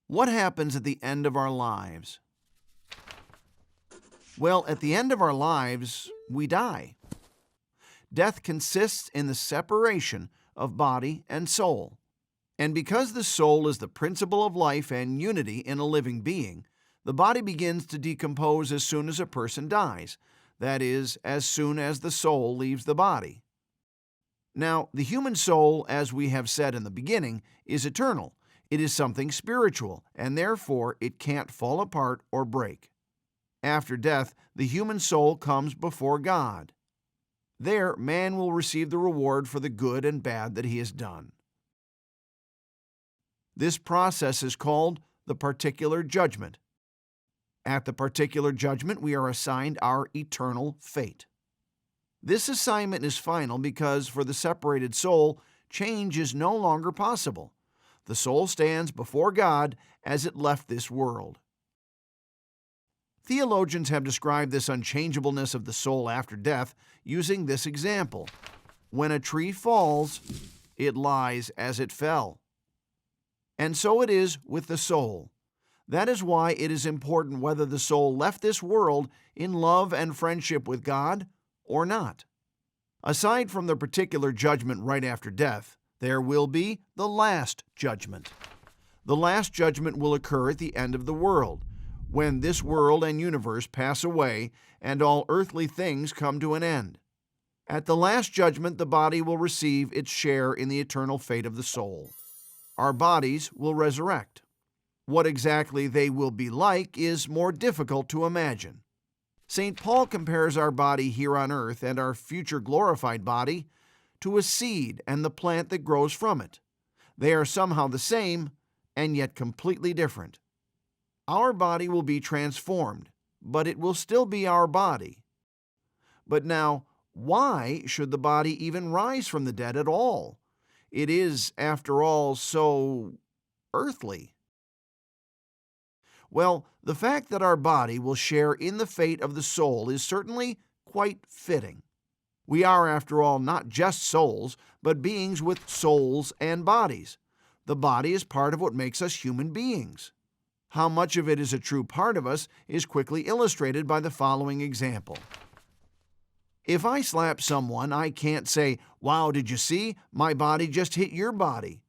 What happens at the end of our lives? Well, at the end of our lives, we die. Death consists in the separation of body and soul. And because the soul is the principle of life and unity in a living being, the body begins to decompose as soon as a person dies, that is, as soon as the soul leaves the body. Now, the human soul, as we have said in the beginning, is eternal. It is something spiritual, and therefore it can't fall apart or break. After death, the human soul comes before God. There, man will receive the reward for the good and bad that he has done. This process is called the particular judgment. At the particular judgment, we are assigned our eternal fate. This assignment is final because for the separated soul, change is no longer possible. The soul stands before God as it left this world. Theologians have described this unchangeableness of the soul after death using this example. When a tree falls, it lies as it fell. And so it is with the soul. That is why it is important whether the soul left this world in love and friendship with God or not. Aside from the particular judgment right after death, there will be the last judgment. The last judgment will occur at the end of the world, when this world and universe pass away and all earthly things come to an end. At the last judgment, the body will receive its share in the eternal fate of the soul. Our bodies will resurrect. What exactly they will be like is more difficult to imagine. St. Paul compares our body here on earth and our future glorified body to a seed and the plant that grows from it. They are somehow the same and yet completely different. Our body will be transformed, but it will still be our body. But now, why should the body even rise from the dead at all? It is, after all, so earthly. Well, the fact that our body will share in the fate of the soul is certainly quite fitting. We are, after all, not just souls, but beings with souls and bodies. The body is part of what makes us human beings. How much of it is a true part of us is quickly illustrated by the following example. If I slap someone, I can't say, "Wow, did you see? My body just hit your body."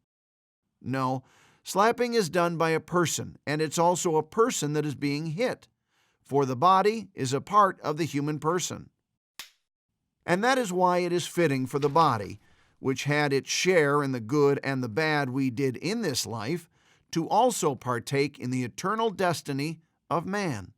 No, slapping is done by a person, and it's also a person that is being hit, for the body is a part of the human person. And that is why it is fitting for the body, which had its share in the good and the bad we did in this life, to also partake in the eternal destiny of man.